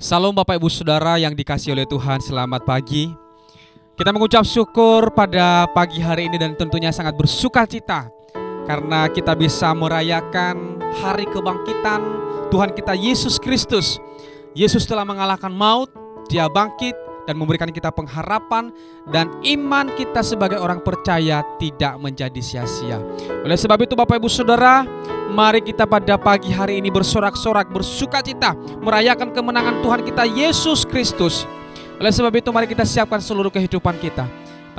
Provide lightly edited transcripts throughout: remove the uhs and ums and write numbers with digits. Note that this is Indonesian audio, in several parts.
Salam Bapak Ibu Saudara yang dikasihi oleh Tuhan, selamat pagi. Kita mengucap syukur pada pagi hari ini dan tentunya sangat bersuka cita karena kita bisa merayakan hari kebangkitan Tuhan kita Yesus Kristus. Yesus telah mengalahkan maut, Dia bangkit dan memberikan kita pengharapan, dan iman kita sebagai orang percaya tidak menjadi sia-sia. Oleh sebab itu Bapak Ibu Saudara, mari kita pada pagi hari ini bersorak-sorak, bersuka cita, merayakan kemenangan Tuhan kita Yesus Kristus. Oleh sebab itu mari kita siapkan seluruh kehidupan kita.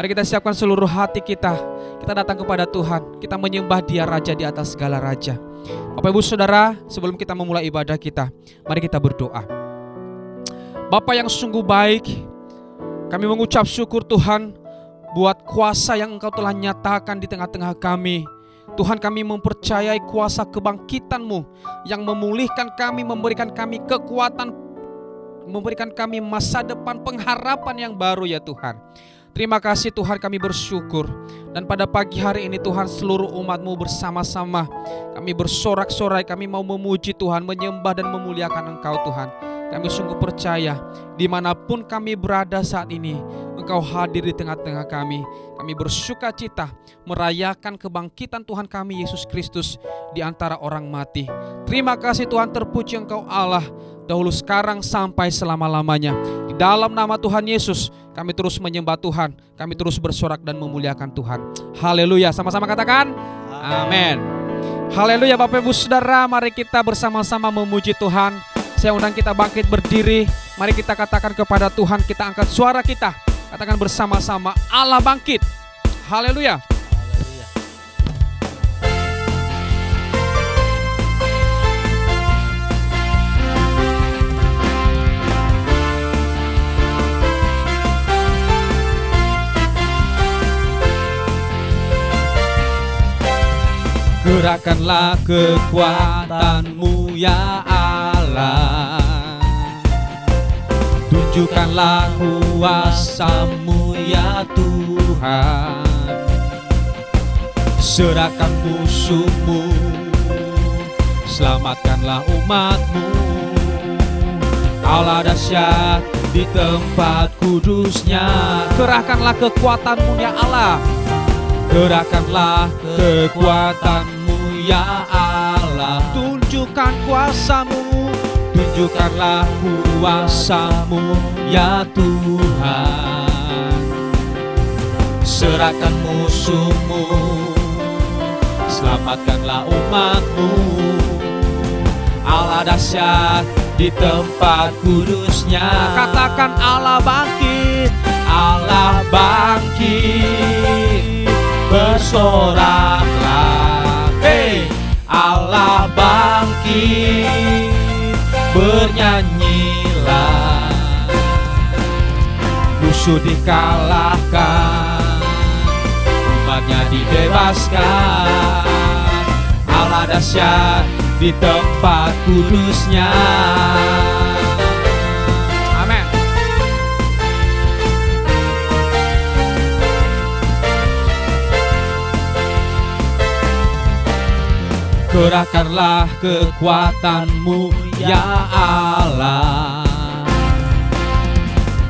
Mari kita siapkan seluruh hati kita. Kita datang kepada Tuhan, kita menyembah Dia Raja di atas segala raja. Bapak Ibu Saudara, sebelum kita memulai ibadah kita, mari kita berdoa. Bapa yang sungguh baik, kami mengucap syukur Tuhan buat kuasa yang Engkau telah nyatakan di tengah-tengah kami. Tuhan, kami mempercayai kuasa kebangkitan-Mu yang memulihkan kami, memberikan kami kekuatan, memberikan kami masa depan, pengharapan yang baru ya Tuhan. Terima kasih Tuhan, kami bersyukur. Dan pada pagi hari ini Tuhan, seluruh umat-Mu bersama-sama kami bersorak-sorai, kami mau memuji Tuhan, menyembah dan memuliakan Engkau Tuhan. Kami sungguh percaya dimanapun kami berada saat ini, Engkau hadir di tengah-tengah kami. Kami bersuka cita merayakan kebangkitan Tuhan kami Yesus Kristus di antara orang mati. Terima kasih Tuhan, terpuji Engkau Allah, dahulu sekarang sampai selama-lamanya. Di dalam nama Tuhan Yesus kami terus menyembah Tuhan, kami terus bersorak dan memuliakan Tuhan. Haleluya, sama-sama katakan amin. Haleluya. Bapak Ibu Saudara, mari kita bersama-sama memuji Tuhan. Saya undang kita bangkit berdiri. Mari kita katakan kepada Tuhan, kita angkat suara kita, katakan bersama-sama, Allah bangkit. Haleluya. Gerakkanlah kekuatan-Mu ya Allah, tunjukkanlah kuasa-Mu ya Tuhan. Serahkan musuh-Mu, selamatkanlah umat-Mu. Allah dahsyat di tempat kudus-Nya. Kerahkanlah kekuatan-Mu ya Allah, gerakkanlah kekuatan-Mu ya Allah. Tunjukkan kuasa-Mu, tunjukkanlah kuasa-Mu ya Tuhan. Serahkan musuh-Mu, selamatkanlah umat-Mu. Allah dahsyat di tempat kudus-Nya. Katakan Allah bangkit, Allah bangkit. Bersoraklah, hey, Allah bangkit. Bernyanyilah, musuh dikalahkan, umatnya dibebaskan. Allah dahsyat di tempat kudus-Nya. Amin. Gerakkanlah kekuatan-Mu ya Allah,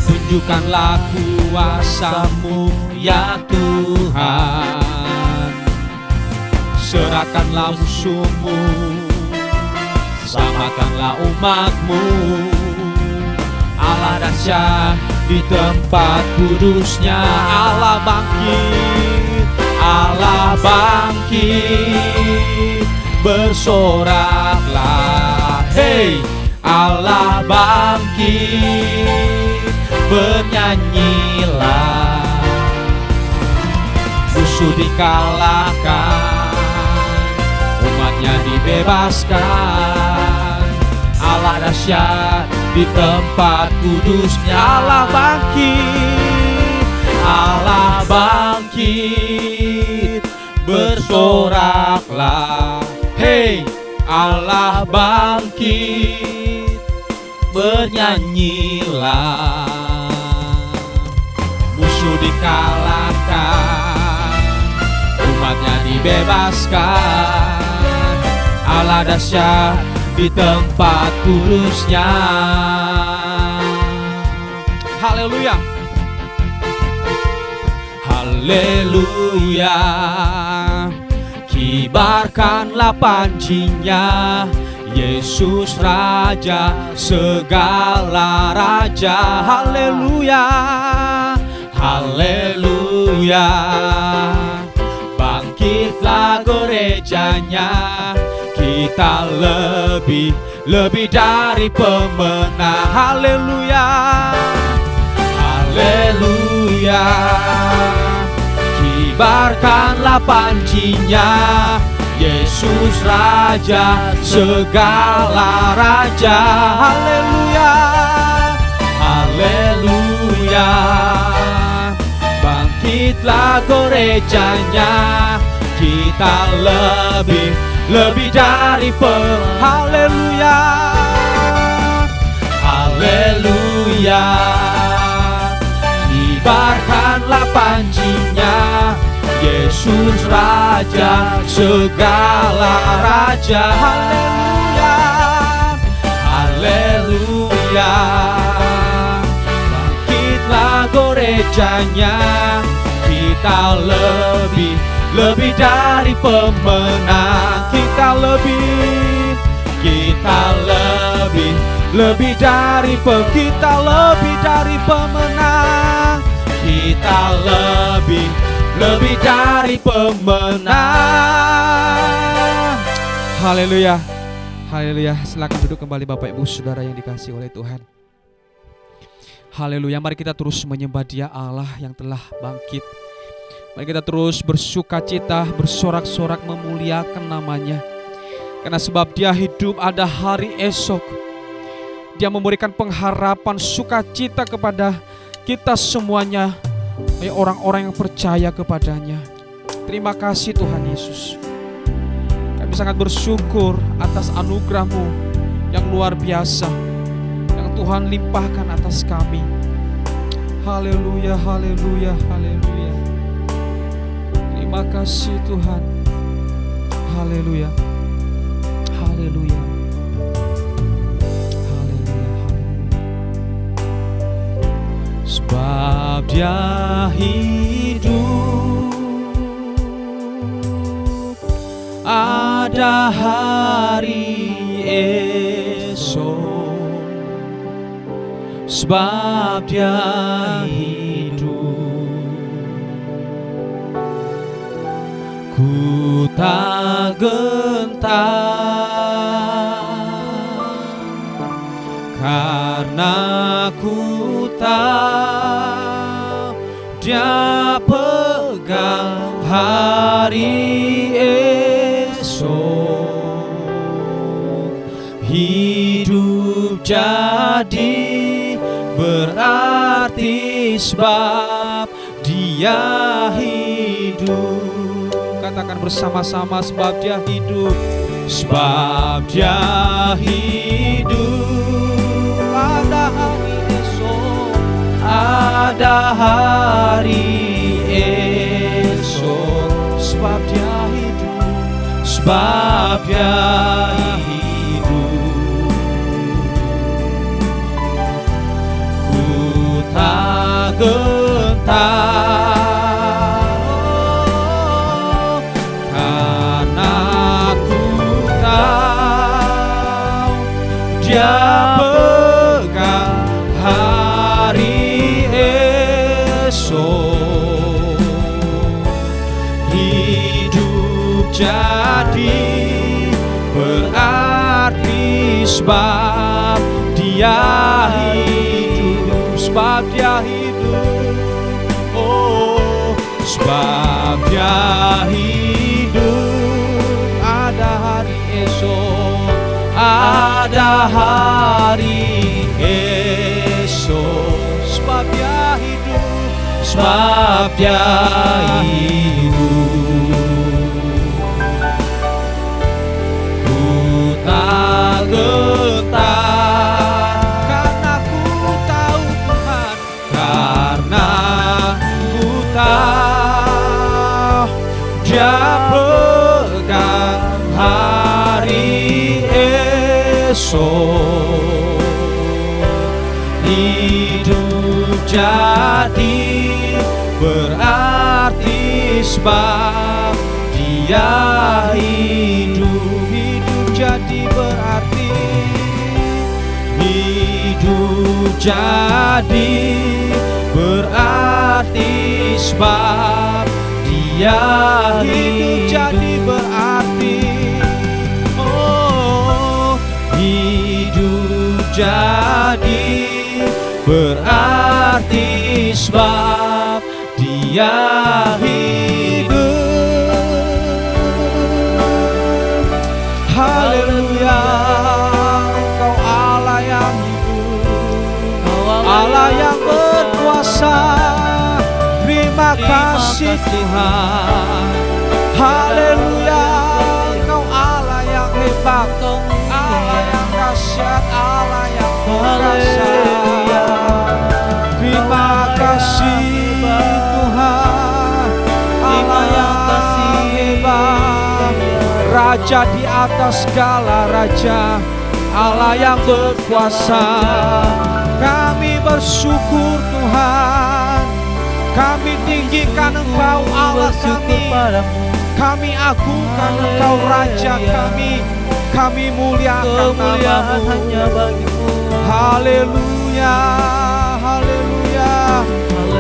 tunjukkanlah kuasa-Mu ya Tuhan. Serahkanlah musuh-Mu, selamatkanlah umat-Mu. Allah dahsyat di tempat kudus-Nya. Allah bangkit, Allah bangkit. Bersoraklah, hey, Allah bangkit. Bernyanyilah, musuh dikalahkan, umatnya dibebaskan. Allah dahsyat di tempat kudus-Nya. Allah bangkit, Allah bangkit. Bersoraklah, hey, Allah bangkit. Bernyanyilah, musuh dikalahkan, umatnya dibebaskan. Allah dahsyat di tempat kudus-Nya. haleluya. Kibarkanlah panjinya, Yesus Raja segala raja. Haleluya, haleluya. Bangkitlah gerejanya, kita lebih dari pemenang. Haleluya, haleluya. Kibarkanlah panjinya, Yesus Raja segala raja. Haleluya, haleluya. Bangkitlah gerejanya, kita lebih dari haleluya, haleluya. Kibarkanlah panjinya, Yesus Raja segala raja. Haleluya, haleluya. Bangkitlah gerejanya, kita lebih dari pemenang. Kita lebih dari kita lebih dari pemenang. Kita lebih dari pemenang. Haleluya, haleluya. Silakan duduk kembali Bapak Ibu Saudara yang dikasihi oleh Tuhan. Haleluya. Mari kita terus menyembah Dia Allah yang telah bangkit. Mari kita terus bersukacita, bersorak-sorak memuliakan nama-Nya. Karena sebab Dia hidup, ada hari esok. Dia memberikan pengharapan sukacita kepada kita semuanya, orang-orang yang percaya kepadanya. Terima kasih Tuhan Yesus. Kami sangat bersyukur atas anugerah-Mu yang luar biasa, yang Tuhan limpahkan atas kami. Haleluya, haleluya, haleluya. Terima kasih Tuhan. Haleluya, haleluya, haleluya, haleluya. Sebab Dia hidup, ada hari esok. Sebab Dia hidup, ku tak gentar, karena ku tahu Dia pegang hari esok. Hidup jadi berarti sebab Dia hidup. Katakan bersama-sama, sebab Dia hidup, sebab Dia hidup. Ada hari esok, ada hari esok. Sebab Dia hidup, sebab Dia hidup. Ku tak gentar, Dia pegang hari esok. Hidup jadi berarti sebab Dia hidup, sebab Dia hidup. Oh, sebab Dia hidup, ada hari esok, ada hari esok. Sebab Dia hidup, sebab Dia hidup. Ku tak gentar, karena ku tahu Tuhan, karena ku tahu Dia pegang hari esok. Hidup jadi berarti sebab Dia hidup. Hidup jadi berarti, hidup jadi berarti sebab Dia hidup jadi berarti. Oh, hidup jadi berarti sebab Dia hidup. Haleluya, Engkau Allah yang hidup, Allah yang berkuasa. Terima kasih Tuhan. Haleluya, Engkau Allah yang hebat, Allah yang dahsyat, Allah yang perkasa. Terima kasih Tuhan, Allah yang hebat, Raja di atas segala raja, Allah yang berkuasa. Kami bersyukur Tuhan, kami tinggikan Engkau Allah kami, kami agungkan Engkau Raja kami muliakan nama-Mu. Haleluya, haleluya.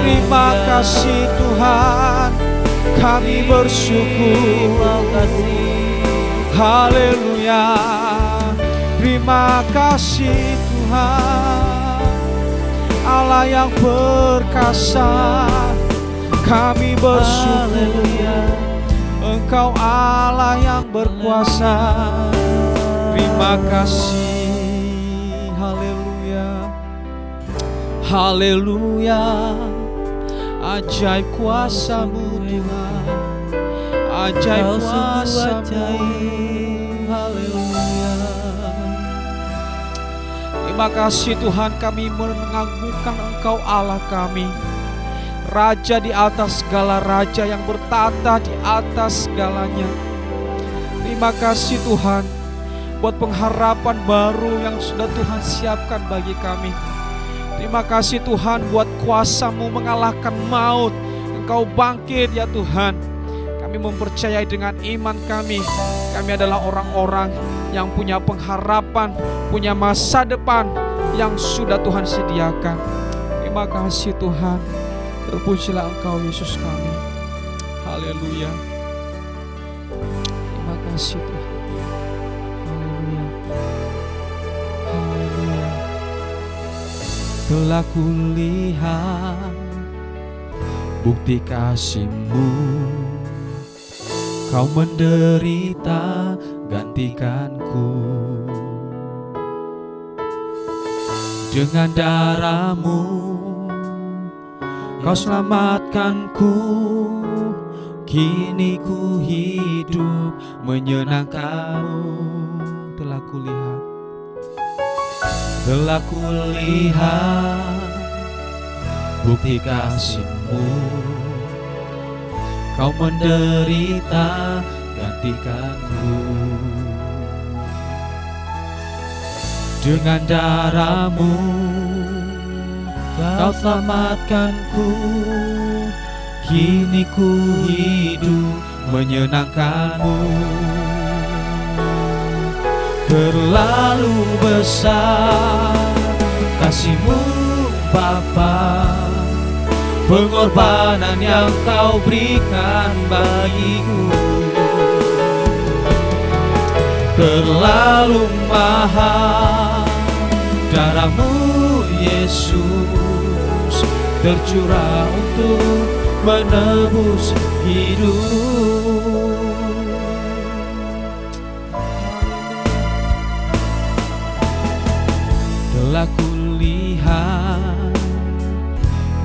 Terima kasih Tuhan, kami bersyukur. Haleluya, terima kasih Tuhan, Allah yang perkasa. Kami bersyukur, Engkau Allah yang berkuasa. Terima kasih. Haleluya, haleluya. Ajaib kuasa-Mu Tuhan, ajaib kuasa-Mu. Haleluya. Terima kasih Tuhan, kami mengagungkan Engkau Allah kami, Raja di atas segala raja, yang bertata di atas segalanya. Terima kasih Tuhan buat pengharapan baru yang sudah Tuhan siapkan bagi kami. Terima kasih Tuhan buat kuasa-Mu mengalahkan maut. Engkau bangkit ya Tuhan. Kami mempercayai dengan iman kami adalah orang-orang yang punya pengharapan, punya masa depan yang sudah Tuhan sediakan. Terima kasih Tuhan. Terpujilah Engkau Yesus kami. Haleluya. Terima kasih Tuhan. Haleluya. Haleluya. Telah kulihat bukti kasih-Mu, Kau menderita gantikanku. Dengan darah-Mu Kau selamatkanku. Kini ku hidup menyenangkan-Mu. Telah kulihat, telah kulihat bukti kasih-Mu, Kau menderita gantikanku. Dengan darah-Mu Kau selamatkanku. Kini ku hidup menyenangkan-Mu. Terlalu besar kasih-Mu Bapa, pengorbanan yang Kau berikan bagiku. Terlalu mahal darah-Mu Yesus, tercurah untuk menebus hidup. Telah kulihat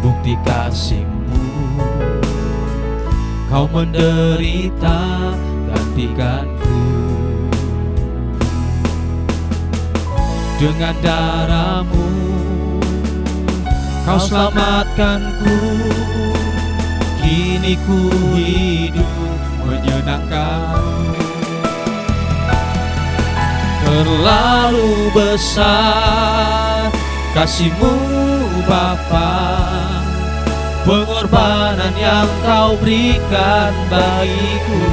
bukti kasih-Mu, Kau menderita gantikanku. Dengan darah-Mu Kau selamatkanku. Kini ku hidup menyenangkan-Mu. Terlalu besar kasih-Mu Bapa, pengorbanan yang kau berikan bagiku.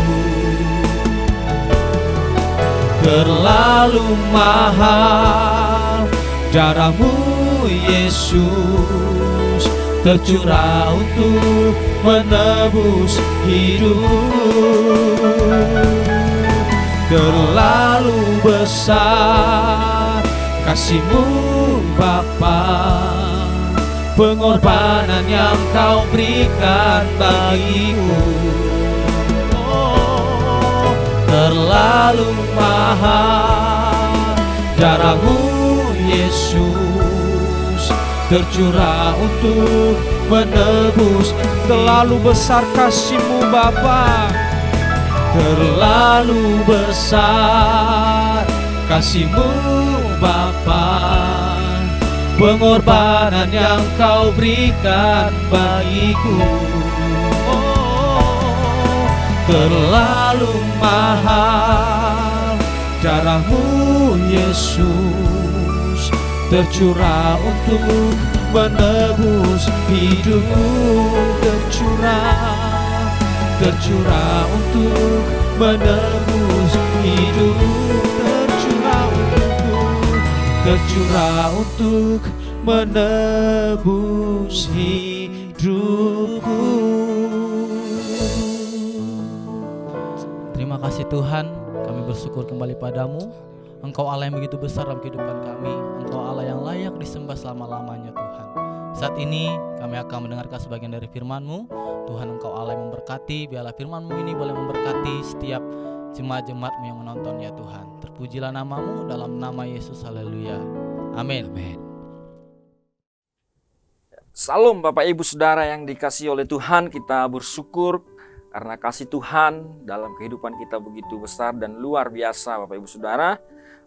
Terlalu mahal darahmu Yesus, tercurah untuk menebus hidup. Terlalu besar kasih-Mu Bapa, pengorbanan yang kau berikan bagiku. Oh, terlalu mahal darah-Mu Yesus, tercurah untuk menebus. Terlalu besar kasih-Mu Bapa, terlalu besar kasih-Mu Bapa, pengorbanan yang kau berikan bagiku. Oh, terlalu mahal darah-Mu Yesus, tercurah untuk menebus hidup. Tercurah untuk menebus hidup. Tercurah untuk menebus hidupku. Terima kasih Tuhan, kami bersyukur kembali padamu. Engkau Allah yang begitu besar dalam kehidupan kami. Engkau Allah yang layak disembah selama-lamanya Tuhan. Saat ini kami akan mendengarkan sebagian dari firman-Mu. Tuhan, Engkau Allah yang memberkati. Biarlah firman-Mu ini boleh memberkati setiap jemaat-jemaat-Mu yang menonton ya Tuhan. Terpujilah nama-Mu dalam nama Yesus. Haleluya. Amin. Salam Bapak Ibu Saudara yang dikasihi oleh Tuhan. Kita bersyukur karena kasih Tuhan dalam kehidupan kita begitu besar dan luar biasa Bapak Ibu Saudara.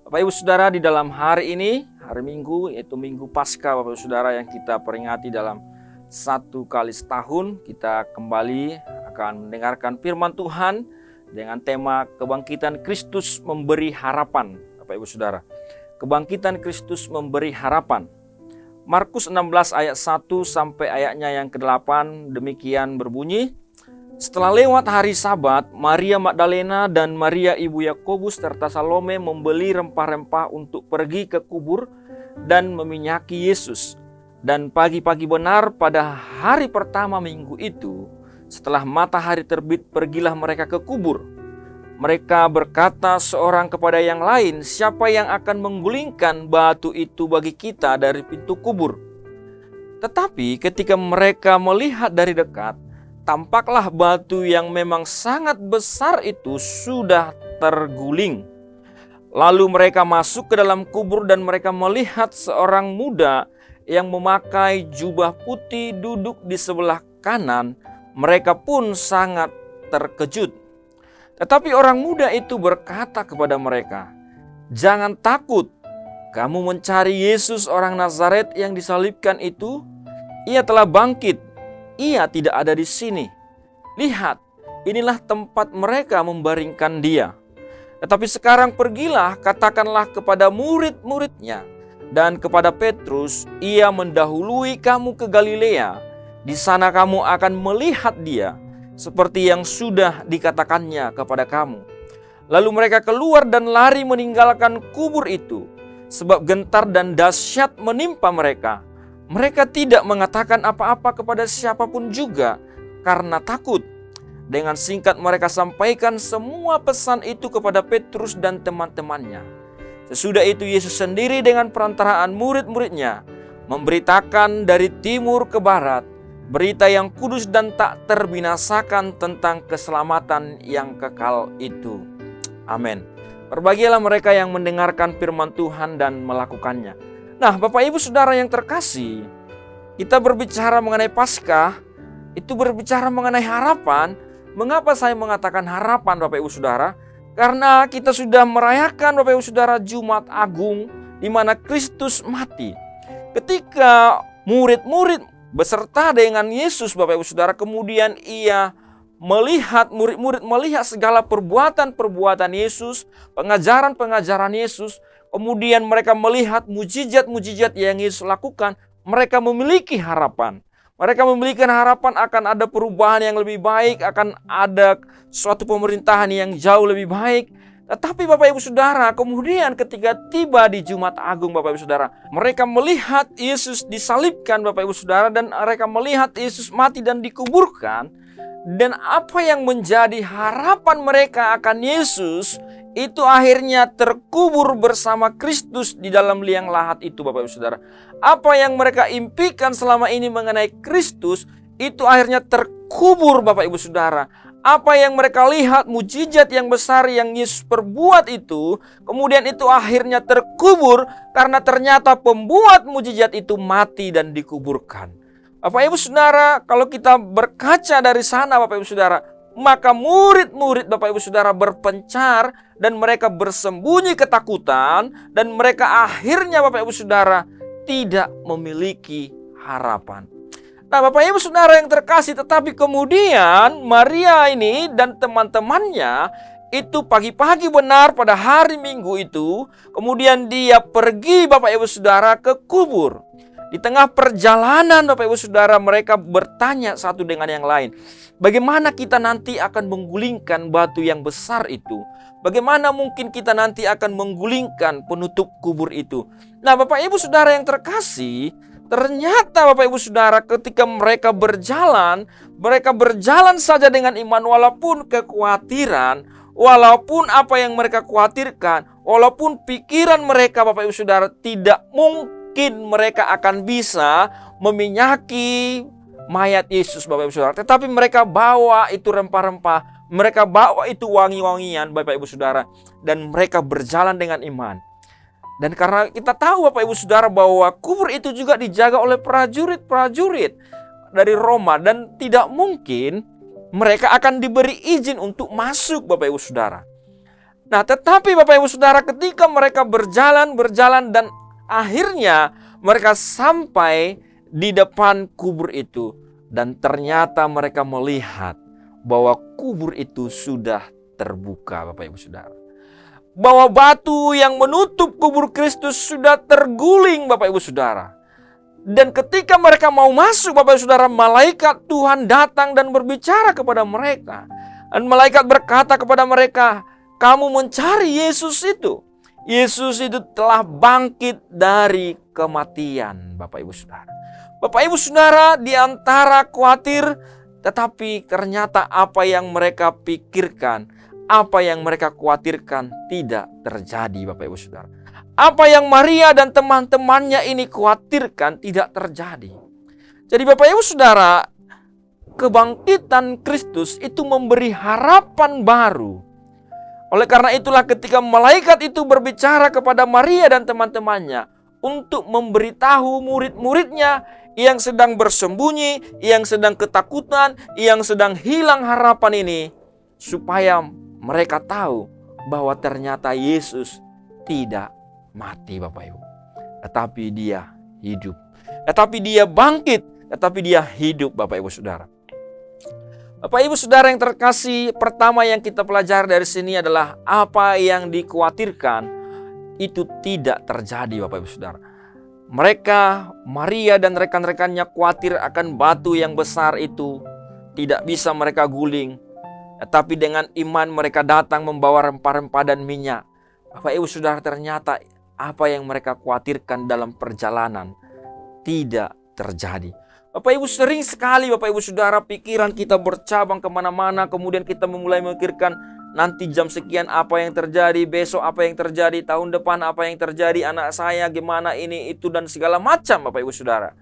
Bapak Ibu Saudara, di dalam hari ini, hari Minggu, yaitu Minggu Paskah Bapak Ibu Saudara yang kita peringati dalam satu kali setahun, kita kembali akan mendengarkan firman Tuhan dengan tema Kebangkitan Kristus Memberi Harapan. Bapak Ibu Saudara, Kebangkitan Kristus Memberi Harapan. Markus 16 ayat 1 sampai ayatnya yang ke-8 demikian berbunyi. Setelah lewat hari Sabat, Maria Magdalena dan Maria ibu Yakobus serta Salome membeli rempah-rempah untuk pergi ke kubur dan meminyaki Yesus. Dan pagi-pagi benar pada hari pertama minggu itu, setelah matahari terbit, pergilah mereka ke kubur. Mereka berkata seorang kepada yang lain, "Siapa yang akan menggulingkan batu itu bagi kita dari pintu kubur?" Tetapi ketika mereka melihat dari dekat, tampaklah batu yang memang sangat besar itu sudah terguling. Lalu mereka masuk ke dalam kubur dan mereka melihat seorang muda yang memakai jubah putih duduk di sebelah kanan. Mereka pun sangat terkejut. Tetapi orang muda itu berkata kepada mereka, "Jangan takut, kamu mencari Yesus orang Nazaret yang disalibkan itu. Ia telah bangkit. Ia tidak ada di sini. Lihat, inilah tempat mereka membaringkan dia. Tetapi sekarang pergilah, katakanlah kepada murid-muridnya dan kepada Petrus, ia mendahului kamu ke Galilea. Di sana kamu akan melihat dia, seperti yang sudah dikatakannya kepada kamu." Lalu mereka keluar dan lari meninggalkan kubur itu, sebab gentar dan dahsyat menimpa mereka. Mereka tidak mengatakan apa-apa kepada siapapun juga karena takut. Dengan singkat mereka sampaikan semua pesan itu kepada Petrus dan teman-temannya. Sesudah itu Yesus sendiri dengan perantaraan murid-muridnya memberitakan dari timur ke barat berita yang kudus dan tak terbinasakan tentang keselamatan yang kekal itu. Amin. Berbahagialah mereka yang mendengarkan firman Tuhan dan melakukannya. Nah, Bapak Ibu Saudara yang terkasih, kita berbicara mengenai Paskah, itu berbicara mengenai harapan. Mengapa saya mengatakan harapan Bapak Ibu Saudara? Karena kita sudah merayakan Bapak Ibu Saudara Jumat Agung di mana Kristus mati. Ketika murid-murid beserta dengan Yesus Bapak Ibu Saudara, kemudian ia melihat, murid-murid melihat segala perbuatan-perbuatan Yesus, pengajaran-pengajaran Yesus. Kemudian mereka melihat mujizat-mujizat yang Yesus lakukan. Mereka memiliki harapan. Mereka memiliki harapan akan ada perubahan yang lebih baik, akan ada suatu pemerintahan yang jauh lebih baik. Tetapi Bapak Ibu Saudara, kemudian ketika tiba di Jumat Agung Bapak Ibu Saudara, mereka melihat Yesus disalibkan Bapak Ibu Saudara, dan mereka melihat Yesus mati dan dikuburkan. Dan apa yang menjadi harapan mereka akan Yesus itu akhirnya terkubur bersama Kristus di dalam liang lahat itu Bapak Ibu Saudara. Apa yang mereka impikan selama ini mengenai Kristus itu akhirnya terkubur Bapak Ibu Saudara. Apa yang mereka lihat, mujizat yang besar yang Yesus perbuat itu, kemudian itu akhirnya terkubur karena ternyata pembuat mujizat itu mati dan dikuburkan. Bapak Ibu Saudara, kalau kita berkaca dari sana Bapak Ibu Saudara, maka murid-murid Bapak Ibu Saudara berpencar dan mereka bersembunyi ketakutan, dan mereka akhirnya Bapak Ibu Saudara tidak memiliki harapan. Nah Bapak Ibu Saudara yang terkasih, tetapi kemudian Maria ini dan teman-temannya itu pagi-pagi benar pada hari Minggu itu, kemudian dia pergi Bapak Ibu Saudara ke kubur. Di tengah perjalanan Bapak Ibu Saudara, mereka bertanya satu dengan yang lain, bagaimana kita nanti akan menggulingkan batu yang besar itu? Bagaimana mungkin kita nanti akan menggulingkan penutup kubur itu? Nah Bapak Ibu Saudara yang terkasih, ternyata Bapak Ibu Saudara ketika mereka berjalan saja dengan iman, walaupun kekhawatiran, walaupun apa yang mereka khawatirkan, walaupun pikiran mereka Bapak Ibu Saudara tidak mungkin mereka akan bisa meminyaki mayat Yesus Bapak Ibu Saudara. Tetapi mereka bawa itu rempah-rempah, mereka bawa itu wangi-wangian Bapak Ibu Saudara, dan mereka berjalan dengan iman. Dan karena kita tahu Bapak Ibu Saudara bahwa kubur itu juga dijaga oleh prajurit-prajurit dari Roma, dan tidak mungkin mereka akan diberi izin untuk masuk Bapak Ibu Saudara. Nah tetapi Bapak Ibu Saudara, ketika mereka berjalan dan akhirnya mereka sampai di depan kubur itu, dan ternyata mereka melihat bahwa kubur itu sudah terbuka Bapak Ibu Saudara. Bahwa batu yang menutup kubur Kristus sudah terguling Bapak Ibu Saudara. Dan ketika mereka mau masuk Bapak Ibu Saudara, malaikat Tuhan datang dan berbicara kepada mereka. Dan malaikat berkata kepada mereka, kamu mencari Yesus itu. Yesus itu telah bangkit dari kematian Bapak Ibu Saudara. Bapak Ibu Saudara, di antara khawatir, tetapi ternyata apa yang mereka pikirkan, apa yang mereka khawatirkan tidak terjadi Bapak Ibu Saudara. Apa yang Maria dan teman-temannya ini khawatirkan tidak terjadi. Jadi Bapak Ibu Saudara, kebangkitan Kristus itu memberi harapan baru. Oleh karena itulah ketika malaikat itu berbicara kepada Maria dan teman-temannya untuk memberitahu murid-muridnya yang sedang bersembunyi, yang sedang ketakutan, yang sedang hilang harapan ini, supaya mereka tahu bahwa ternyata Yesus tidak mati Bapak Ibu, tetapi dia hidup. Tetapi dia bangkit, tetapi dia hidup Bapak Ibu Saudara. Bapak Ibu Saudara yang terkasih, pertama yang kita pelajari dari sini adalah apa yang dikhawatirkan itu tidak terjadi Bapak Ibu Saudara. Mereka, Maria dan rekan-rekannya khawatir akan batu yang besar itu tidak bisa mereka guling. Tetapi dengan iman mereka datang membawa rempah-rempah dan minyak. Bapak Ibu Saudara, ternyata apa yang mereka khawatirkan dalam perjalanan tidak terjadi. Bapak Ibu, sering sekali Bapak Ibu Saudara pikiran kita bercabang kemana-mana. Kemudian kita memulai memikirkan nanti jam sekian apa yang terjadi, besok apa yang terjadi, tahun depan apa yang terjadi, anak saya gimana ini itu dan segala macam Bapak Ibu Saudara.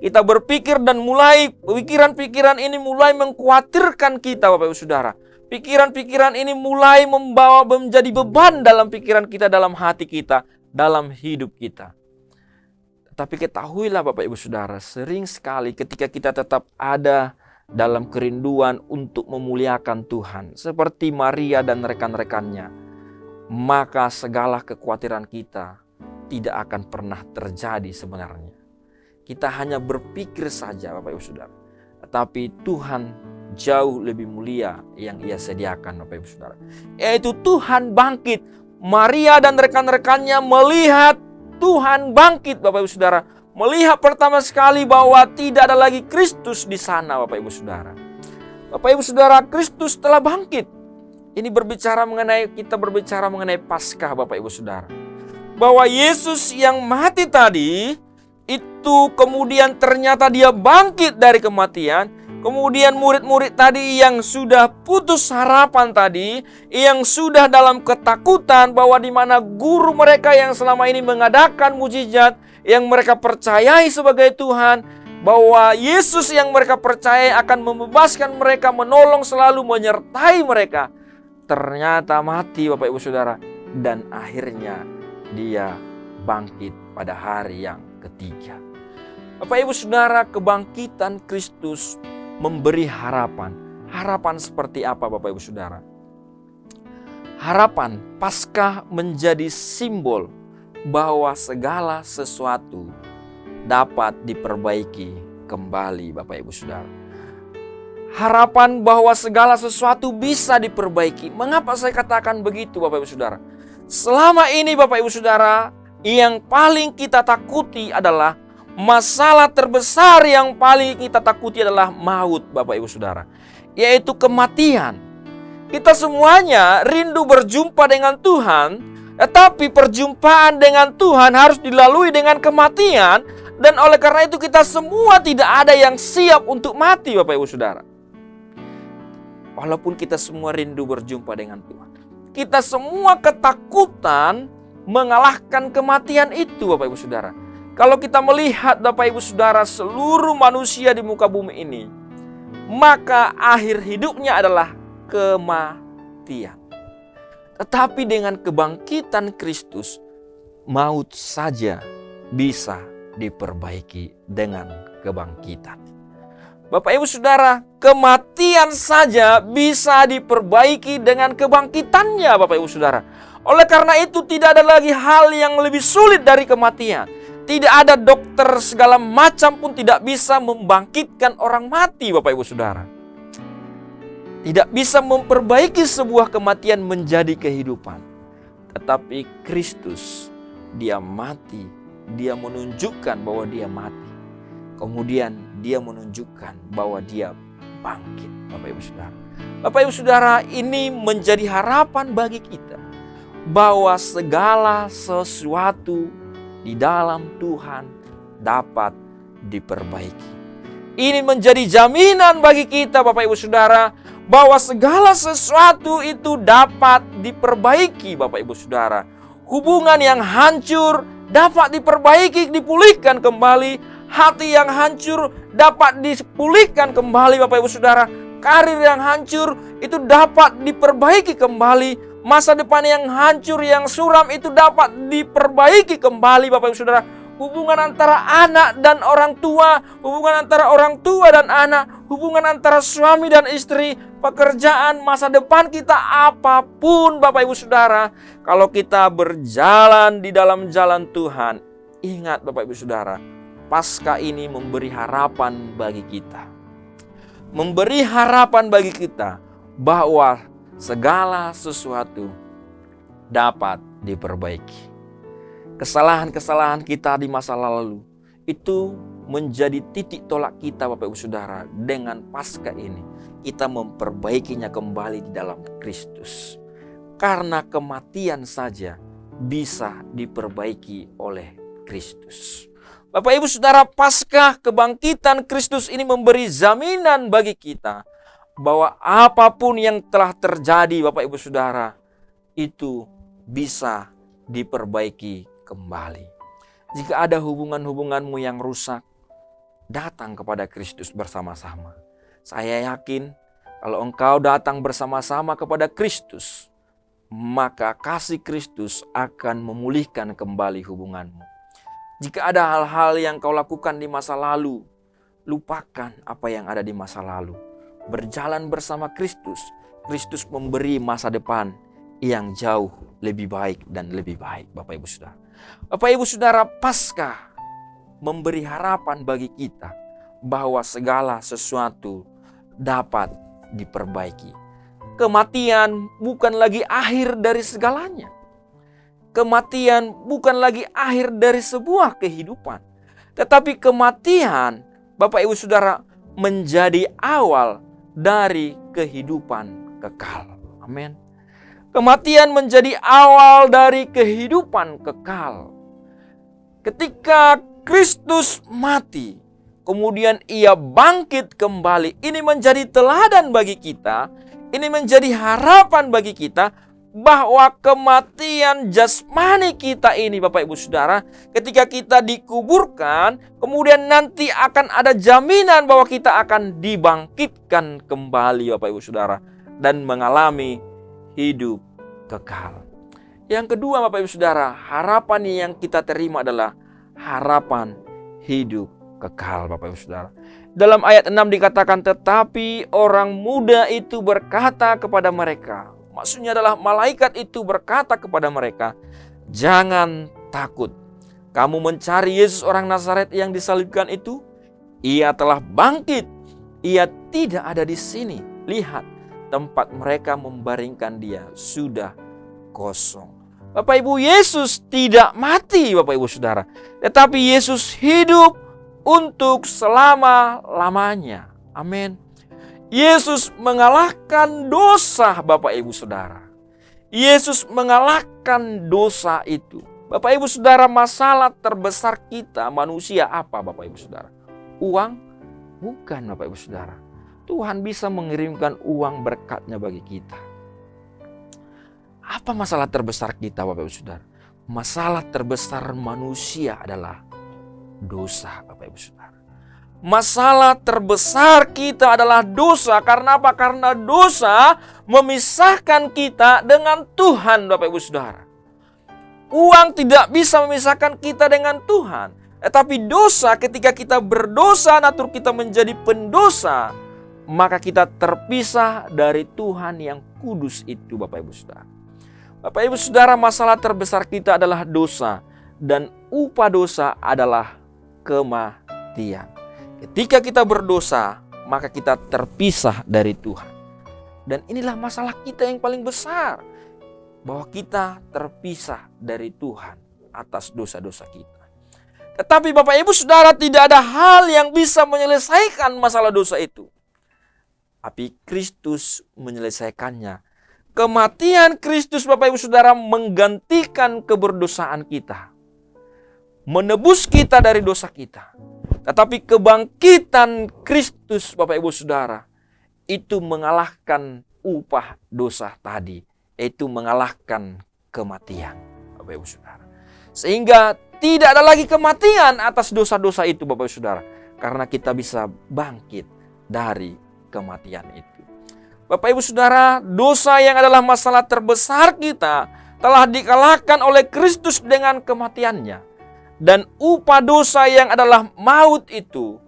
Kita berpikir dan mulai pikiran-pikiran ini mulai mengkhawatirkan kita Bapak Ibu Saudara. Pikiran-pikiran ini mulai membawa menjadi beban dalam pikiran kita, dalam hati kita, dalam hidup kita. Tapi ketahuilah Bapak Ibu Saudara, sering sekali ketika kita tetap ada dalam kerinduan untuk memuliakan Tuhan, seperti Maria dan rekan-rekannya, maka segala kekhawatiran kita tidak akan pernah terjadi sebenarnya. Kita hanya berpikir saja Bapak Ibu Saudara, tetapi Tuhan jauh lebih mulia yang Ia sediakan Bapak Ibu Saudara, yaitu Tuhan bangkit. Maria dan rekan-rekannya melihat Tuhan bangkit Bapak Ibu Saudara. melihat pertama sekali bahwa tidak ada lagi Kristus di sana, Bapak Ibu Saudara. Bapak Ibu Saudara, Kristus telah bangkit. Ini kita berbicara mengenai Paskah, Bapak Ibu Saudara. Bahwa Yesus yang mati tadi, itu kemudian ternyata dia bangkit dari kematian. Kemudian murid-murid tadi yang sudah putus harapan tadi, yang sudah dalam ketakutan bahwa di mana guru mereka yang selama ini mengadakan mujizat, yang mereka percayai sebagai Tuhan, bahwa Yesus yang mereka percayai akan membebaskan mereka, menolong selalu, menyertai mereka, ternyata mati, Bapak Ibu Saudara. Dan akhirnya dia bangkit pada hari yang ketiga. Bapak Ibu Saudara, kebangkitan Kristus memberi harapan. Harapan seperti apa, Bapak Ibu Saudara? Harapan Paskah menjadi simbol bahwa segala sesuatu dapat diperbaiki kembali, Bapak Ibu Saudara. Harapan bahwa segala sesuatu bisa diperbaiki. Mengapa saya katakan begitu, Bapak Ibu Saudara? Selama ini, Bapak Ibu Saudara, yang paling kita takuti adalah masalah terbesar yang paling kita takuti adalah maut, Bapak Ibu Saudara, yaitu kematian. Kita semuanya rindu berjumpa dengan Tuhan, tetapi perjumpaan dengan Tuhan harus dilalui dengan kematian. Dan oleh karena itu kita semua tidak ada yang siap untuk mati, Bapak Ibu Saudara. Walaupun kita semua rindu berjumpa dengan Tuhan, kita semua ketakutan mengalahkan kematian itu, Bapak Ibu Saudara. Kalau kita melihat, Bapak Ibu Saudara, seluruh manusia di muka bumi ini, maka akhir hidupnya adalah kematian. Tetapi dengan kebangkitan Kristus, maut saja bisa diperbaiki dengan kebangkitan. Bapak Ibu Saudara, kematian saja bisa diperbaiki dengan kebangkitannya, Bapak Ibu Saudara. Oleh karena itu tidak ada lagi hal yang lebih sulit dari kematian. Tidak ada dokter segala macam pun tidak bisa membangkitkan orang mati, Bapak Ibu Saudara. Tidak bisa memperbaiki sebuah kematian menjadi kehidupan. Tetapi Kristus, dia mati, dia menunjukkan bahwa dia mati. Kemudian dia menunjukkan bahwa dia bangkit, Bapak Ibu Saudara. Bapak Ibu Saudara, ini menjadi harapan bagi kita bahwa segala sesuatu di dalam Tuhan dapat diperbaiki. Ini menjadi jaminan bagi kita, Bapak Ibu Saudara, bahwa segala sesuatu itu dapat diperbaiki, Bapak Ibu Saudara. Hubungan yang hancur dapat diperbaiki, dipulihkan kembali. Hati yang hancur dapat dipulihkan kembali, Bapak Ibu Saudara. Karir yang hancur itu dapat diperbaiki kembali. Masa depan yang hancur, yang suram itu dapat diperbaiki kembali, Bapak Ibu Saudara. Hubungan antara anak dan orang tua, hubungan antara orang tua dan anak, hubungan antara suami dan istri, pekerjaan, masa depan kita, apapun, Bapak Ibu Saudara. Kalau kita berjalan di dalam jalan Tuhan, ingat Bapak Ibu Saudara, Paskah ini memberi harapan bagi kita. Memberi harapan bagi kita bahwa segala sesuatu dapat diperbaiki. Kesalahan-kesalahan kita di masa lalu itu menjadi titik tolak kita, Bapak Ibu Saudara. Dengan Paskah ini kita memperbaikinya kembali di dalam Kristus. Karena kematian saja bisa diperbaiki oleh Kristus. Bapak Ibu Saudara, Paskah kebangkitan Kristus ini memberi jaminan bagi kita bahwa apapun yang telah terjadi, Bapak Ibu Saudara, itu bisa diperbaiki kembali. Jika ada hubungan-hubunganmu yang rusak, datang kepada Kristus bersama-sama. Saya yakin kalau engkau datang bersama-sama kepada Kristus, maka kasih Kristus akan memulihkan kembali hubunganmu. Jika ada hal-hal yang kau lakukan di masa lalu, lupakan apa yang ada di masa lalu. Berjalan bersama Kristus, Kristus memberi masa depan yang jauh lebih baik dan lebih baik, Bapak Ibu Saudara. Bapak Ibu Saudara, Paskah memberi harapan bagi kita bahwa segala sesuatu dapat diperbaiki. Kematian bukan lagi akhir dari segalanya. Kematian bukan lagi akhir dari sebuah kehidupan. Tetapi kematian, Bapak Ibu Saudara, menjadi awal dari kehidupan kekal. Amin. Kematian menjadi awal dari kehidupan kekal. Ketika Kristus mati, kemudian Ia bangkit kembali. Ini menjadi teladan bagi kita, ini menjadi harapan bagi kita, bahwa kematian jasmani kita ini, Bapak Ibu Saudara, ketika kita dikuburkan, kemudian nanti akan ada jaminan bahwa kita akan dibangkitkan kembali, Bapak Ibu Saudara, dan mengalami hidup kekal. Yang kedua, Bapak Ibu Saudara, harapan yang kita terima adalah harapan hidup kekal, Bapak Ibu Saudara. Dalam ayat 6 dikatakan, tetapi orang muda itu berkata kepada mereka, maksudnya adalah malaikat itu berkata kepada mereka, jangan takut. Kamu mencari Yesus orang Nazaret yang disalibkan itu? Ia telah bangkit. Ia tidak ada di sini. Lihat, tempat mereka membaringkan dia sudah kosong. Bapak Ibu, Yesus tidak mati, Bapak Ibu Saudara. Tetapi Yesus hidup untuk selama-lamanya. Amin. Yesus mengalahkan dosa, Bapak Ibu Saudara. Yesus mengalahkan dosa itu. Bapak Ibu Saudara, masalah terbesar kita manusia apa, Bapak Ibu Saudara? Uang? Bukan, Bapak Ibu Saudara. Tuhan bisa mengirimkan uang berkatnya bagi kita. Apa masalah terbesar kita, Bapak Ibu Saudara? Masalah terbesar manusia adalah dosa, Bapak Ibu Saudara. Masalah terbesar kita adalah dosa. Karena apa? Karena dosa memisahkan kita dengan Tuhan, Bapak Ibu Saudara. Uang tidak bisa memisahkan kita dengan Tuhan. Tetapi dosa, ketika kita berdosa, natur kita menjadi pendosa, maka kita terpisah dari Tuhan yang kudus itu, Bapak Ibu Saudara. Bapak Ibu Saudara, masalah terbesar kita adalah dosa. Dan upah dosa adalah kematian. Ketika kita berdosa, maka kita terpisah dari Tuhan. Dan inilah masalah kita yang paling besar. Bahwa kita terpisah dari Tuhan atas dosa-dosa kita. Tetapi Bapak Ibu Saudara, tidak ada hal yang bisa menyelesaikan masalah dosa itu. Tapi Kristus menyelesaikannya. Kematian Kristus, Bapak Ibu Saudara, menggantikan keberdosaan kita. Menebus kita dari dosa kita. Tetapi kebangkitan Kristus, Bapak Ibu Saudara, itu mengalahkan upah dosa tadi. Itu mengalahkan kematian, Bapak Ibu Saudara. Sehingga tidak ada lagi kematian atas dosa-dosa itu, Bapak Ibu Saudara. Karena kita bisa bangkit dari kematian itu. Bapak Ibu Saudara, dosa yang adalah masalah terbesar kita telah dikalahkan oleh Kristus dengan kematiannya. Dan upah dosa yang adalah maut itu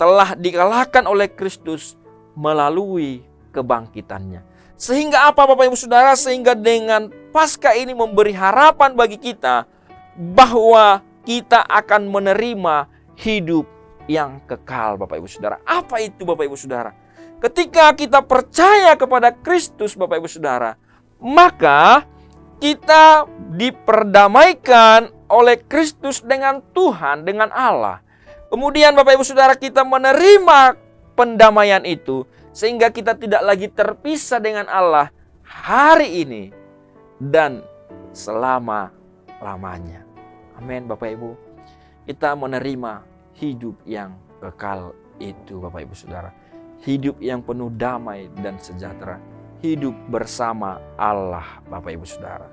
telah dikalahkan oleh Kristus melalui kebangkitannya. Sehingga apa, Bapak Ibu Saudara? Sehingga dengan Paskah ini memberi harapan bagi kita bahwa kita akan menerima hidup yang kekal, Bapak Ibu Saudara. Apa itu, Bapak Ibu Saudara? Ketika kita percaya kepada Kristus, Bapak Ibu Saudara, maka kita diperdamaikan oleh Kristus dengan Tuhan, dengan Allah. Kemudian Bapak Ibu Saudara, kita menerima pendamaian itu sehingga kita tidak lagi terpisah dengan Allah hari ini dan selama-lamanya. Amin, Bapak Ibu. Kita menerima hidup yang kekal itu, Bapak Ibu Saudara. Hidup yang penuh damai dan sejahtera. Hidup bersama Allah, Bapak Ibu Saudara.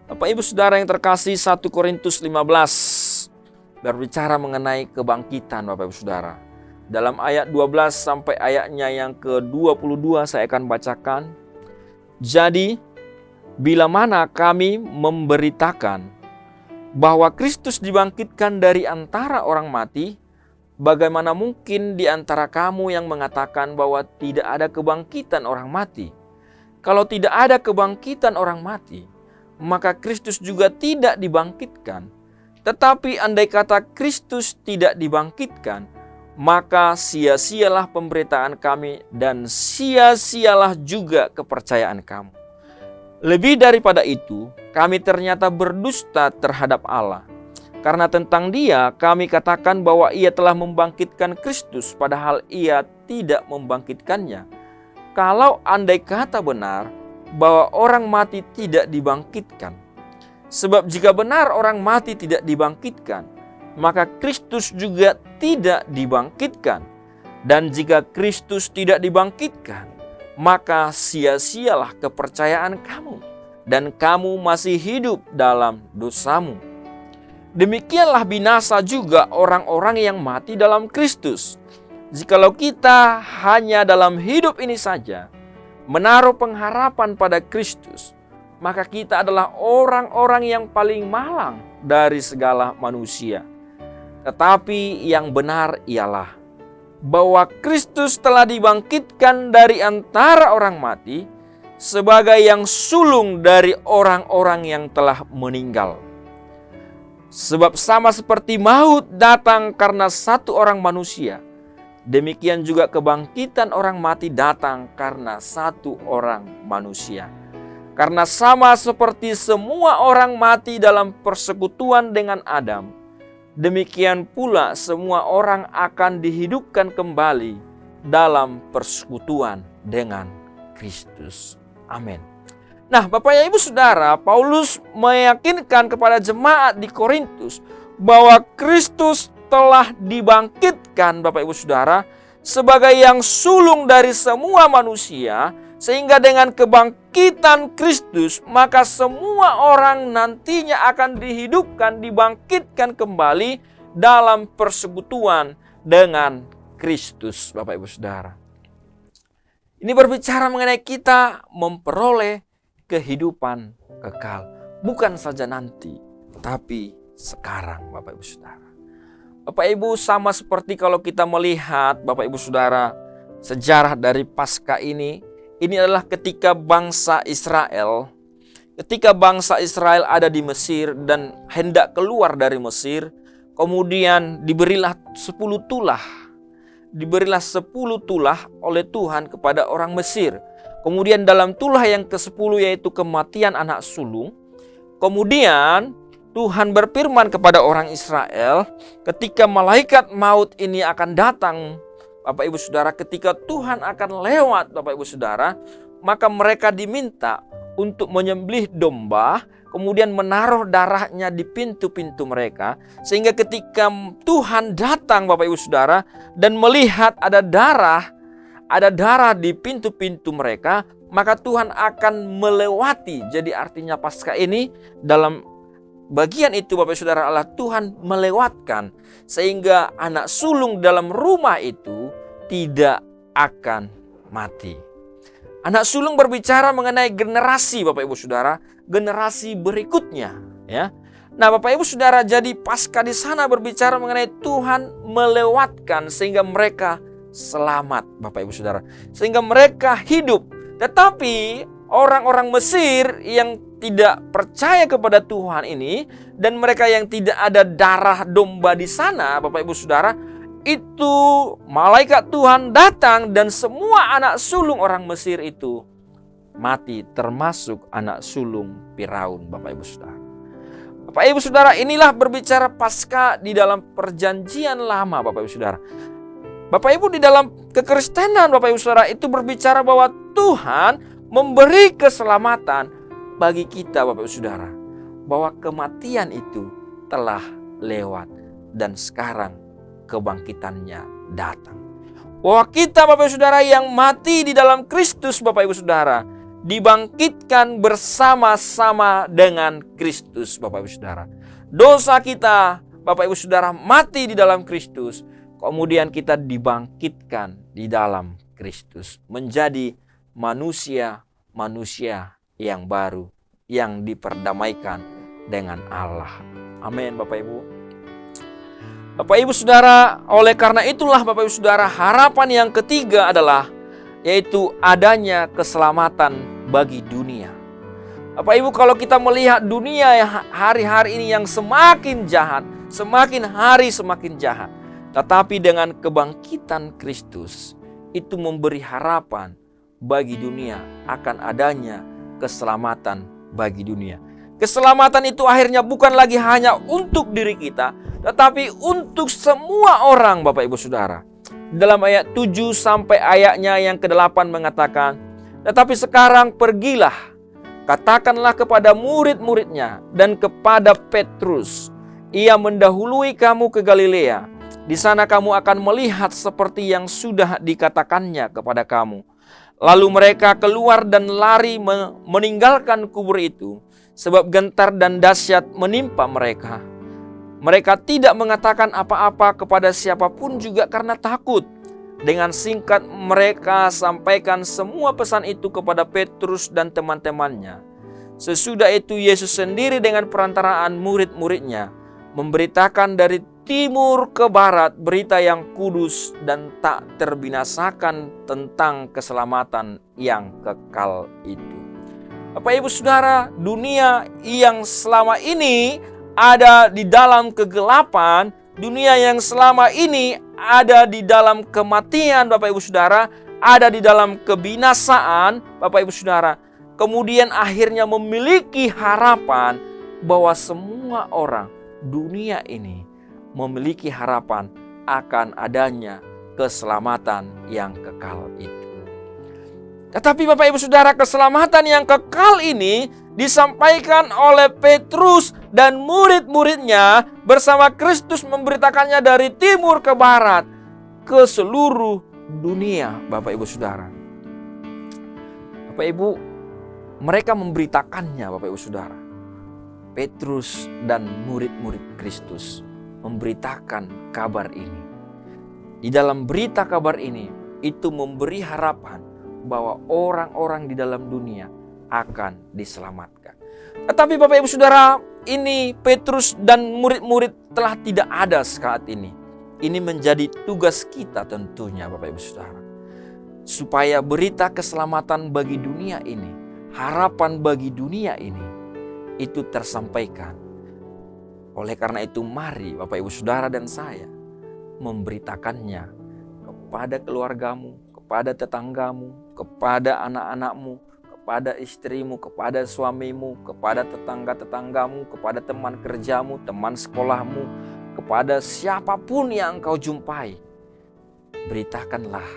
Bapak Ibu Saudara yang terkasih, 1 Korintus 15 berbicara mengenai kebangkitan, Bapak Ibu Saudara. Dalam ayat 12 sampai ayatnya yang ke-22 saya akan bacakan. Jadi, bila mana kami memberitakan bahwa Kristus dibangkitkan dari antara orang mati, bagaimana mungkin di antara kamu yang mengatakan bahwa tidak ada kebangkitan orang mati? Kalau tidak ada kebangkitan orang mati, maka Kristus juga tidak dibangkitkan. Tetapi andai kata Kristus tidak dibangkitkan, maka sia-sialah pemberitaan kami dan sia-sialah juga kepercayaan kamu. Lebih daripada itu, kami ternyata berdusta terhadap Allah. Karena tentang Dia kami katakan bahwa Ia telah membangkitkan Kristus, padahal Ia tidak membangkitkannya. Kalau andai kata benar bahwa orang mati tidak dibangkitkan. Sebab jika benar orang mati tidak dibangkitkan, maka Kristus juga tidak dibangkitkan. Dan jika Kristus tidak dibangkitkan, maka sia-sialah kepercayaan kamu, dan kamu masih hidup dalam dosamu. Demikianlah binasa juga orang-orang yang mati dalam Kristus. Jikalau kita hanya dalam hidup ini saja menaruh pengharapan pada Kristus, maka kita adalah orang-orang yang paling malang dari segala manusia. Tetapi yang benar ialah bahwa Kristus telah dibangkitkan dari antara orang mati sebagai yang sulung dari orang-orang yang telah meninggal. Sebab sama seperti maut datang karena satu orang manusia, demikian juga kebangkitan orang mati datang karena satu orang manusia. Karena sama seperti semua orang mati dalam persekutuan dengan Adam, demikian pula semua orang akan dihidupkan kembali dalam persekutuan dengan Kristus. Amin. Nah, Bapak Ibu Saudara, Paulus meyakinkan kepada jemaat di Korintus bahwa Kristus telah dibangkitkan, Bapak Ibu Saudara, sebagai yang sulung dari semua manusia, sehingga dengan kebangkitan Kristus, maka semua orang nantinya akan dihidupkan, dibangkitkan kembali dalam persekutuan dengan Kristus, Bapak Ibu Saudara. Ini berbicara mengenai kita memperoleh kehidupan kekal. Bukan saja nanti, tapi sekarang, Bapak Ibu Saudara. Bapak Ibu, sama seperti kalau kita melihat, Bapak Ibu Saudara, sejarah dari Paskah ini adalah ketika bangsa Israel ada di Mesir dan hendak keluar dari Mesir, kemudian diberilah 10 tulah oleh Tuhan kepada orang Mesir. Kemudian dalam tulah yang ke-10 yaitu kematian anak sulung. Kemudian Tuhan berfirman kepada orang Israel ketika malaikat maut ini akan datang, Bapak Ibu Saudara, ketika Tuhan akan lewat, Bapak Ibu Saudara, maka mereka diminta untuk menyembelih domba, kemudian menaruh darahnya di pintu-pintu mereka, sehingga ketika Tuhan datang, Bapak Ibu Saudara, dan melihat ada darah di pintu-pintu mereka, maka Tuhan akan melewati. Jadi artinya Paskah ini dalam bagian itu, Bapak Ibu Saudara, Allah Tuhan melewatkan sehingga anak sulung dalam rumah itu tidak akan mati. Anak sulung berbicara mengenai generasi, Bapak Ibu Saudara, generasi berikutnya, ya. Nah, Bapak Ibu Saudara, jadi Paskah di sana berbicara mengenai Tuhan melewatkan sehingga mereka selamat, Bapak Ibu Saudara, sehingga mereka hidup. Tetapi orang-orang Mesir yang tidak percaya kepada Tuhan ini, dan mereka yang tidak ada darah domba di sana, Bapak Ibu Saudara, itu malaikat Tuhan datang dan semua anak sulung orang Mesir itu mati, termasuk anak sulung Firaun, Bapak Ibu Saudara. Bapak Ibu Saudara, inilah berbicara Paskah di dalam perjanjian lama, Bapak Ibu Saudara. Bapak Ibu, di dalam kekristenan, Bapak Ibu Saudara, itu berbicara bahwa Tuhan memberi keselamatan bagi kita, Bapak Ibu Saudara, bahwa kematian itu telah lewat dan sekarang kebangkitannya datang. Bahwa kita, Bapak Ibu Saudara, yang mati di dalam Kristus, Bapak Ibu Saudara, dibangkitkan bersama-sama dengan Kristus, Bapak Ibu Saudara. Dosa kita, Bapak Ibu Saudara, mati di dalam Kristus. Kemudian kita dibangkitkan di dalam Kristus menjadi manusia yang baru, yang diperdamaikan dengan Allah. Amin, Bapak Ibu. Bapak Ibu Saudara, oleh karena itulah Bapak Ibu Saudara, harapan yang ketiga adalah yaitu adanya keselamatan bagi dunia. Bapak Ibu, kalau kita melihat dunia yang hari-hari ini yang semakin jahat, semakin hari semakin jahat, tetapi dengan kebangkitan Kristus itu memberi harapan bagi dunia akan adanya keselamatan bagi dunia. Keselamatan itu akhirnya bukan lagi hanya untuk diri kita, tetapi untuk semua orang, Bapak Ibu Saudara. Dalam ayat 7 sampai ayatnya yang ke-8 mengatakan, tetapi sekarang pergilah, katakanlah kepada murid-muridnya dan kepada Petrus, ia mendahului kamu ke Galilea. Di sana kamu akan melihat seperti yang sudah dikatakannya kepada kamu. Lalu mereka keluar dan lari meninggalkan kubur itu, sebab gentar dan dahsyat menimpa mereka. Mereka tidak mengatakan apa-apa kepada siapapun juga karena takut. Dengan singkat mereka sampaikan semua pesan itu kepada Petrus dan teman-temannya. Sesudah itu Yesus sendiri dengan perantaraan murid-muridnya memberitakan dari timur ke barat berita yang kudus dan tak terbinasakan tentang keselamatan yang kekal itu. Bapak Ibu Saudara, dunia yang selama ini ada di dalam kegelapan, dunia yang selama ini ada di dalam kematian, Bapak Ibu Saudara, ada di dalam kebinasaan, Bapak Ibu Saudara, kemudian akhirnya memiliki harapan bahwa semua orang dunia ini memiliki harapan akan adanya keselamatan yang kekal itu. Tetapi Bapak Ibu Saudara, keselamatan yang kekal ini disampaikan oleh Petrus dan murid-muridnya bersama Kristus memberitakannya dari timur ke barat ke seluruh dunia, Bapak Ibu Saudara. Bapak Ibu, mereka memberitakannya, Bapak Ibu Saudara. Petrus dan murid-murid Kristus memberitakan kabar ini. Di dalam berita kabar ini, itu memberi harapan bahwa orang-orang di dalam dunia akan diselamatkan. Tetapi Bapak Ibu Saudara, ini Petrus dan murid-murid telah tidak ada saat ini. Ini menjadi tugas kita tentunya, Bapak Ibu Saudara. Supaya berita keselamatan bagi dunia ini, harapan bagi dunia ini, itu tersampaikan. Oleh karena itu mari Bapak Ibu Saudara dan saya memberitakannya kepada keluargamu, kepada tetanggamu, kepada anak-anakmu, kepada istrimu, kepada suamimu, kepada tetangga-tetanggamu, kepada teman kerjamu, teman sekolahmu, kepada siapapun yang engkau jumpai. Beritakanlah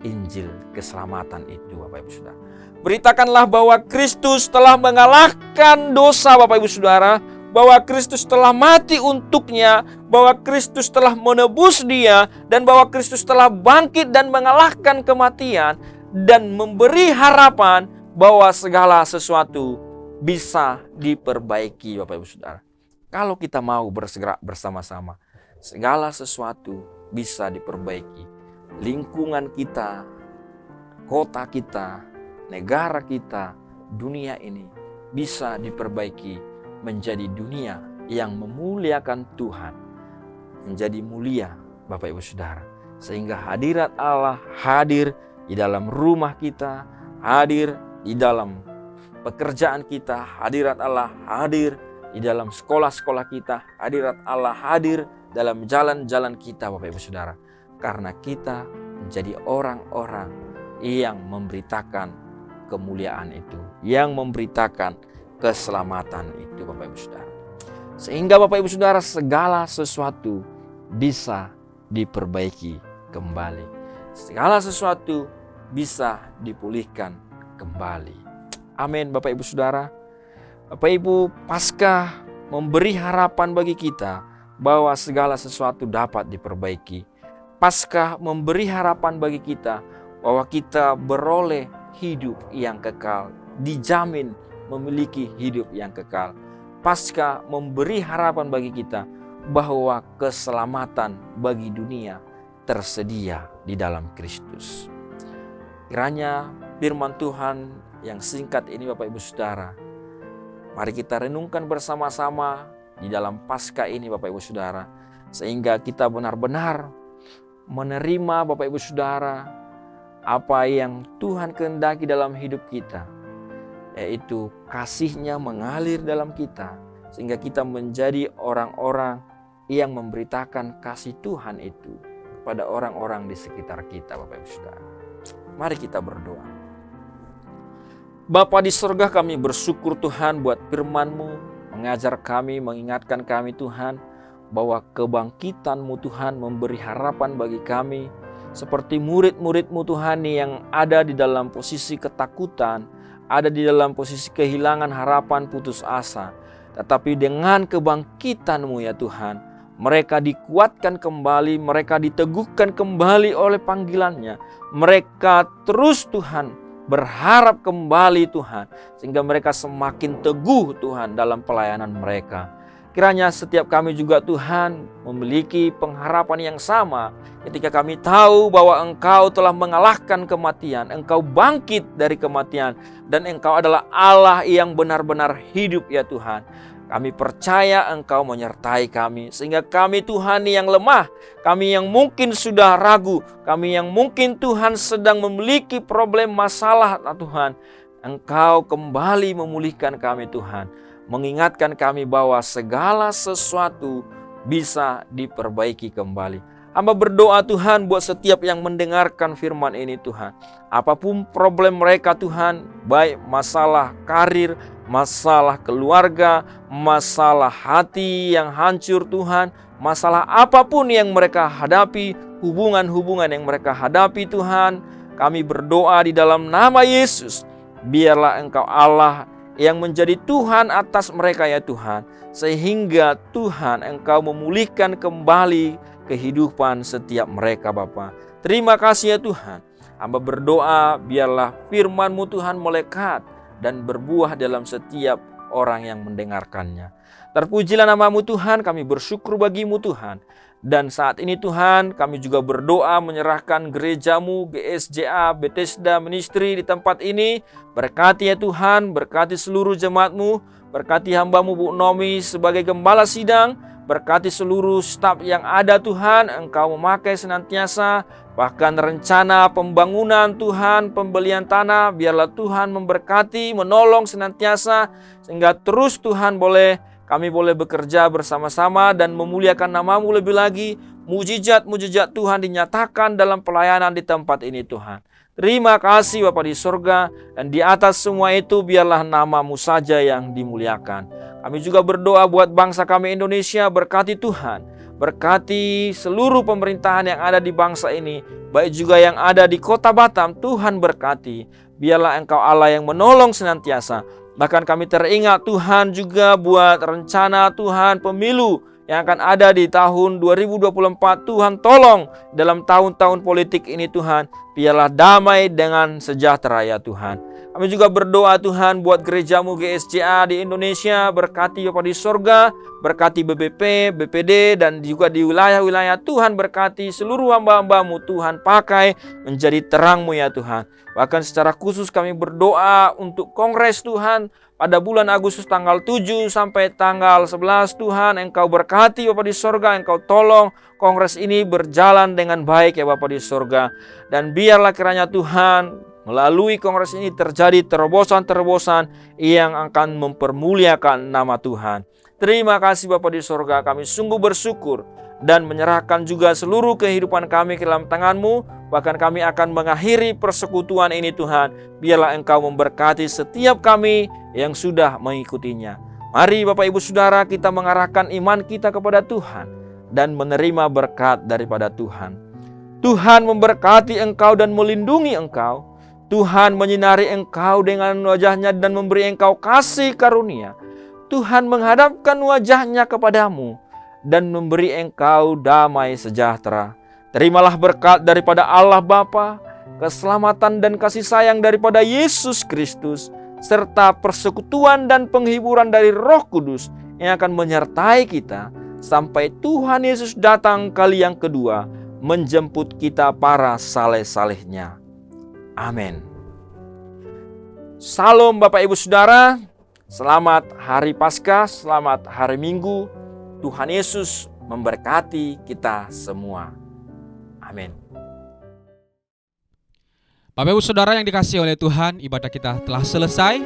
Injil keselamatan itu, Bapak Ibu Saudara. Beritakanlah bahwa Kristus telah mengalahkan dosa, Bapak Ibu Saudara, bahwa Kristus telah mati untuknya, bahwa Kristus telah menebus dia, dan bahwa Kristus telah bangkit dan mengalahkan kematian, dan memberi harapan bahwa segala sesuatu bisa diperbaiki, Bapak Ibu Saudara. Kalau kita mau bergerak bersama-sama, segala sesuatu bisa diperbaiki. Lingkungan kita, kota kita, negara kita, dunia ini bisa diperbaiki menjadi dunia yang memuliakan Tuhan, menjadi mulia, Bapak Ibu Saudara. Sehingga hadirat Allah hadir di dalam rumah kita, hadir di dalam pekerjaan kita, hadirat Allah hadir di dalam sekolah-sekolah kita, hadirat Allah hadir dalam jalan-jalan kita, Bapak Ibu Saudara. Karena kita menjadi orang-orang yang memberitakan kemuliaan itu, yang memberitakan keselamatan itu, Bapak Ibu Saudara. Sehingga Bapak Ibu Saudara, segala sesuatu bisa diperbaiki kembali. Segala sesuatu bisa dipulihkan kembali. Amin, Bapak Ibu Saudara. Bapak Ibu, Paskah memberi harapan bagi kita bahwa segala sesuatu dapat diperbaiki. Paskah memberi harapan bagi kita bahwa kita beroleh hidup yang kekal, dijamin memiliki hidup yang kekal. Paskah memberi harapan bagi kita bahwa keselamatan bagi dunia tersedia di dalam Kristus. Kiranya firman Tuhan yang singkat ini, Bapak Ibu Saudara, mari kita renungkan bersama-sama di dalam Paskah ini, Bapak Ibu Saudara, sehingga kita benar-benar menerima, Bapak Ibu Saudara, apa yang Tuhan kehendaki dalam hidup kita, yaitu kasih-Nya mengalir dalam kita, sehingga kita menjadi orang-orang yang memberitakan kasih Tuhan itu kepada orang-orang di sekitar kita, Bapak Ibu Saudara. Mari kita berdoa. Bapa di surga, kami bersyukur Tuhan buat firman-Mu, mengajar kami, mengingatkan kami Tuhan, bahwa kebangkitan-Mu Tuhan memberi harapan bagi kami, seperti murid-murid-Mu Tuhan yang ada di dalam posisi ketakutan, ada di dalam posisi kehilangan harapan, putus asa. Tetapi dengan kebangkitan-Mu ya Tuhan, mereka dikuatkan kembali, mereka diteguhkan kembali oleh panggilannya. Mereka terus Tuhan berharap kembali Tuhan, sehingga mereka semakin teguh Tuhan dalam pelayanan mereka. Kiranya setiap kami juga Tuhan memiliki pengharapan yang sama ketika kami tahu bahwa Engkau telah mengalahkan kematian, Engkau bangkit dari kematian, dan Engkau adalah Allah yang benar-benar hidup ya Tuhan. Kami percaya Engkau menyertai kami, sehingga kami Tuhan yang lemah, kami yang mungkin sudah ragu, kami yang mungkin Tuhan sedang memiliki problem masalah Tuhan, Engkau kembali memulihkan kami Tuhan, mengingatkan kami bahwa segala sesuatu bisa diperbaiki kembali. Hamba berdoa Tuhan buat setiap yang mendengarkan firman ini Tuhan. Apapun problem mereka Tuhan, baik masalah karir, masalah keluarga, masalah hati yang hancur Tuhan, masalah apapun yang mereka hadapi, hubungan-hubungan yang mereka hadapi Tuhan, kami berdoa di dalam nama Yesus, biarlah Engkau Allah yang menjadi Tuhan atas mereka ya Tuhan, sehingga Tuhan Engkau memulihkan kembali kehidupan setiap mereka Bapa. Terima kasih ya Tuhan. Hamba berdoa biarlah firman-Mu Tuhan melekat dan berbuah dalam setiap orang yang mendengarkannya. Terpujilah nama-Mu Tuhan, kami bersyukur bagi-Mu Tuhan. Dan saat ini Tuhan, kami juga berdoa menyerahkan gereja-Mu, GSJA, Bethesda Ministry di tempat ini. Berkati ya Tuhan, berkati seluruh jemaat-Mu, berkati hamba-Mu Bu Nomi sebagai gembala sidang, berkati seluruh staf yang ada Tuhan, Engkau memakai senantiasa, bahkan rencana pembangunan Tuhan, pembelian tanah, biarlah Tuhan memberkati, menolong senantiasa, sehingga terus Tuhan kami boleh bekerja bersama-sama dan memuliakan nama-Mu lebih lagi. Mujizat-mujizat Tuhan dinyatakan dalam pelayanan di tempat ini Tuhan. Terima kasih Bapa di surga, dan di atas semua itu biarlah nama-Mu saja yang dimuliakan. Kami juga berdoa buat bangsa kami Indonesia, berkati Tuhan. Berkati seluruh pemerintahan yang ada di bangsa ini, baik juga yang ada di kota Batam, Tuhan berkati. Biarlah Engkau Allah yang menolong senantiasa. Bahkan kami teringat Tuhan juga buat rencana Tuhan pemilu yang akan ada di tahun 2024. Tuhan tolong dalam tahun-tahun politik ini Tuhan, biarlah damai dengan sejahtera ya Tuhan. Kami juga berdoa Tuhan buat gereja-Mu GSJA di Indonesia, berkati Bapa di surga, berkati BBP, BPD, dan juga di wilayah-wilayah Tuhan berkati seluruh hamba-hamba-Mu Tuhan pakai menjadi terang-Mu ya Tuhan. Bahkan secara khusus kami berdoa untuk Kongres Tuhan pada bulan Agustus tanggal 7 sampai tanggal 11 Tuhan, Engkau berkati Bapa di surga, Engkau tolong Kongres ini berjalan dengan baik ya Bapa di surga. Dan biarlah kiranya Tuhan melalui Kongres ini terjadi terobosan-terobosan yang akan mempermuliakan nama Tuhan. Terima kasih Bapa di surga, kami sungguh bersyukur dan menyerahkan juga seluruh kehidupan kami ke dalam tangan-Mu. Bahkan kami akan mengakhiri persekutuan ini Tuhan. Biarlah Engkau memberkati setiap kami yang sudah mengikutinya. Mari Bapak Ibu Saudara, kita mengarahkan iman kita kepada Tuhan dan menerima berkat daripada Tuhan. Tuhan memberkati engkau dan melindungi engkau. Tuhan menyinari engkau dengan wajahnya dan memberi engkau kasih karunia. Tuhan menghadapkan wajahnya kepadamu dan memberi engkau damai sejahtera. Terimalah berkat daripada Allah Bapa, keselamatan dan kasih sayang daripada Yesus Kristus, serta persekutuan dan penghiburan dari Roh Kudus yang akan menyertai kita sampai Tuhan Yesus datang kali yang kedua menjemput kita para saleh-salehnya. Amin. Salam Bapak Ibu Saudara, selamat hari Paskah, selamat hari Minggu. Tuhan Yesus memberkati kita semua. Amin. Bapak Ibu Saudara yang dikasihi oleh Tuhan, ibadah kita telah selesai.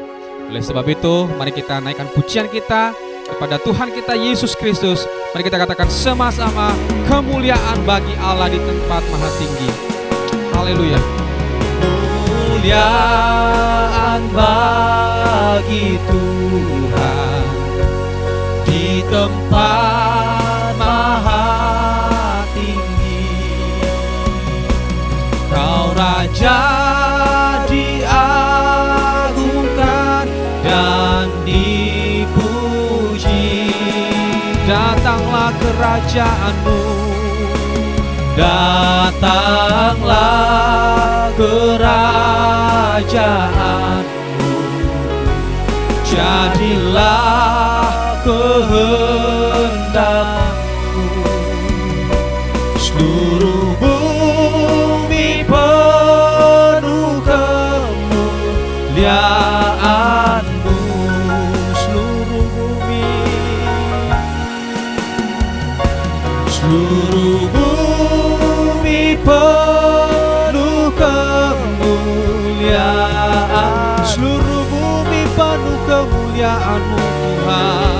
Oleh sebab itu, mari kita naikkan pujian kita kepada Tuhan kita Yesus Kristus. Mari kita katakan sama-sama, kemuliaan bagi Allah di tempat maha tinggi. Haleluya. kemuliaan bagi Tuhan di tempat maha tinggi. Kau Raja diagungkan dan dipuji. Datanglah kerajaanmu, datanglah kerajaanmu, jadilah kehendakmu. Seluruh bumi penuh kemuliaanmu. seluruh bumi, Seluruh bumi penuh kemuliaan. seluruh bumi penuh kemuliaan-Mu Tuhan.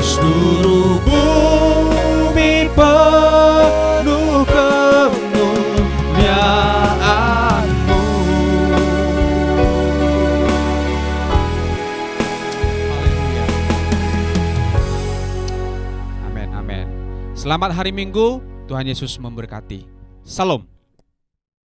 Seluruh bumi penuh kemuliaan-Mu. Haleluya. Amin, amin. Selamat hari Minggu, Tuhan Yesus memberkati. Salam.